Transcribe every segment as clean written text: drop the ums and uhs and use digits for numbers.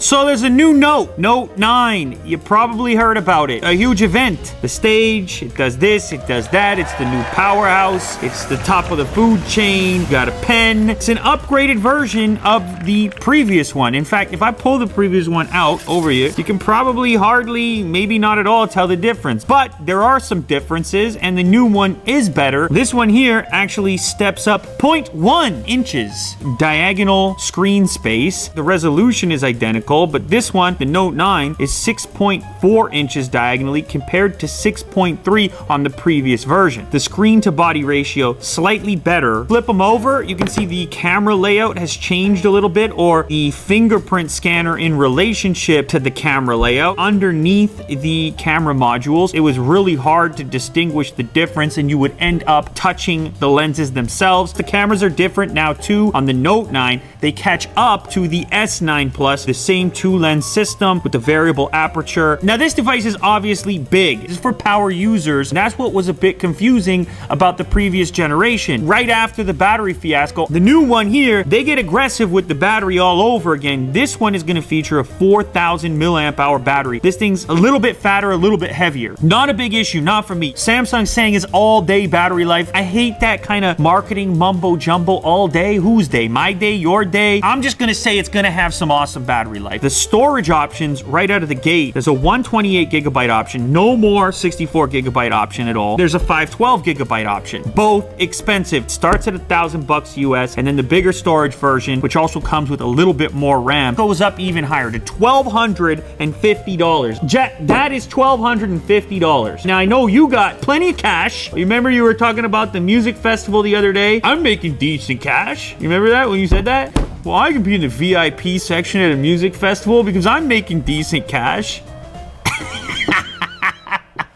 So there's a new Note, Note 9. You probably heard about it. A huge event. The stage, it does this, it does that. It's the new powerhouse. It's the top of the food chain. You got a pen. It's an upgraded version of the previous one. In fact, if I pull the previous one out over you can probably hardly, maybe not at all, tell the difference. But there are some differences, and the new one is better. This one here actually steps up 0.1 inches diagonal screen space. The resolution is identical, but this one, the Note 9, is 6.4 inches diagonally compared to 6.3 on the previous version. The screen to body ratio, slightly better. Flip them over, you can see the camera layout has changed a little bit, or the fingerprint scanner in relationship to the camera layout. Underneath the camera modules, it was really hard to distinguish the difference, and you would end up touching the lenses themselves. The cameras are different now too. On the Note 9, they catch up to the S9 Plus, the same two-lens system with the variable aperture. Now this device is obviously big. This is for power users, and that's what was a bit confusing about the previous generation. Right after the battery fiasco, the new one here, they get aggressive with the battery all over again. This one is going to feature a 4,000 milliamp hour battery. This thing's a little bit fatter, a little bit heavier. Not a big issue, not for me. Samsung saying is all day battery life. I hate that kind of marketing mumbo jumbo. All day? Whose day? My day? Your day? I'm just going to say it's going to have some awesome battery life. The storage options right out of the gate, there's a 128 gigabyte option, no more 64 gigabyte option at all. There's a 512 gigabyte option, both expensive. It starts at $1,000 US, and then the bigger storage version, which also comes with a little bit more RAM, goes up even higher to $1,250. Jack, that is $1,250. Now I know you got plenty of cash. Remember you were talking about the music festival the other day? I'm making decent cash. You remember that when you said that? Well, I can be in the VIP section at a music festival because I'm making decent cash.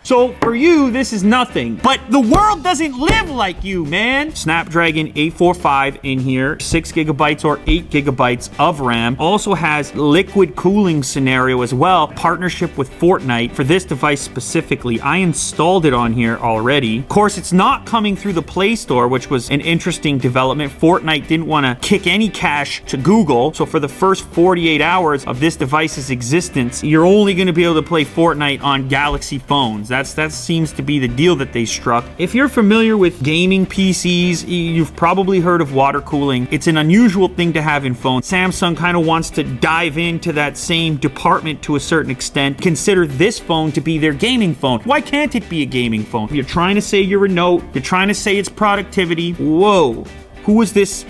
So for you, this is nothing. But the world doesn't live like you, man. Snapdragon 845 in here, 6 gigabytes or 8 gigabytes of RAM. Also has liquid cooling scenario as well. Partnership with Fortnite for this device specifically. I installed it on here already. Of course, it's not coming through the Play Store, which was an interesting development. Fortnite didn't want to kick any cash to Google. So for the first 48 hours of this device's existence, you're only going to be able to play Fortnite on Galaxy phones. That seems to be the deal that they struck. If you're familiar with gaming PCs, you've probably heard of water cooling. It's an unusual thing to have in phones. Samsung kind of wants to dive into that same department to a certain extent. Consider this phone to be their gaming phone. Why can't it be a gaming phone? You're trying to say you're a Note. You're trying to say it's productivity. Whoa. Who is this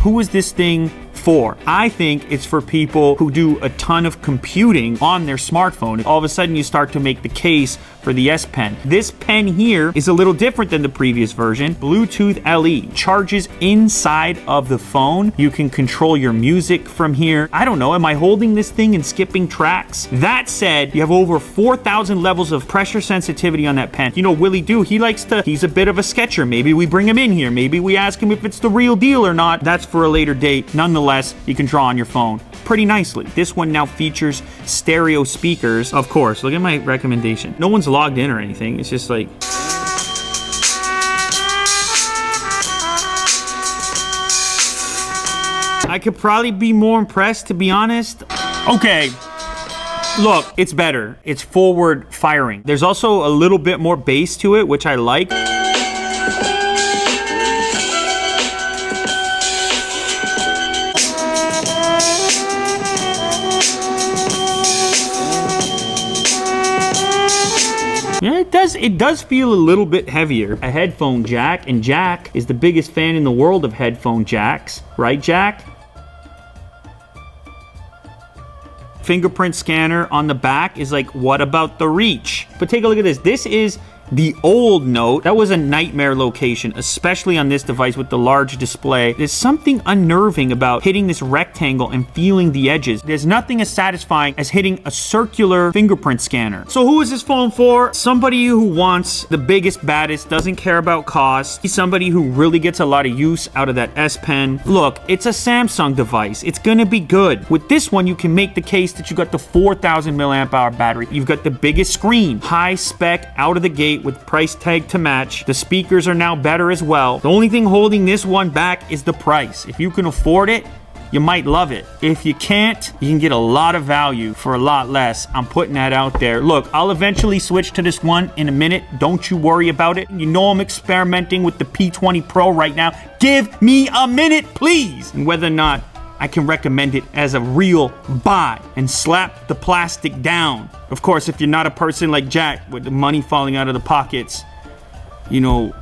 thing for? I think it's for people who do a ton of computing on their smartphone. All of a sudden you start to make the case for the S Pen. This pen here is a little different than the previous version. Bluetooth LE charges inside of the phone. You can control your music from here. I don't know, am I holding this thing and skipping tracks? That said, you have over 4,000 levels of pressure sensitivity on that pen. You know, Willie Doo, he's a bit of a sketcher. Maybe we bring him in here. Maybe we ask him if it's the real deal or not. That's for a later date. Nonetheless, you can draw on your phone pretty nicely. This one now features stereo speakers. Of course, look at my recommendation. No one's logged in or anything. It's just like... I could probably be more impressed, to be honest. Okay. Look, it's better. It's forward firing. There's also a little bit more bass to it, which I like. Yeah, it does feel a little bit heavier. A headphone jack, and Jack is the biggest fan in the world of headphone jacks. Right, Jack? Fingerprint scanner on the back is like, what about the reach? But take a look at this. This is the old Note. That was a nightmare location, especially on this device with the large display. There's something unnerving about hitting this rectangle and feeling the edges. There's nothing as satisfying as hitting a circular fingerprint scanner. So who is this phone for? Somebody who wants the biggest, baddest, doesn't care about cost. He's somebody who really gets a lot of use out of that S Pen. Look, it's a Samsung device. It's gonna be good. With this one, you can make the case that you got the 4,000 milliamp hour battery. You've got the biggest screen, high spec, out of the gate with price tag to match. The speakers are now better as well. The only thing holding this one back is the price. If you can afford it, you might love it. If you can't, you can get a lot of value for a lot less. I'm putting that out there. Look, I'll eventually switch to this one in a minute. Don't you worry about it. You know I'm experimenting with the P20 Pro right now. Give me a minute, please. And whether or not I can recommend it as a real buy and slap the plastic down. Of course, if you're not a person like Jack with the money falling out of the pockets, you know,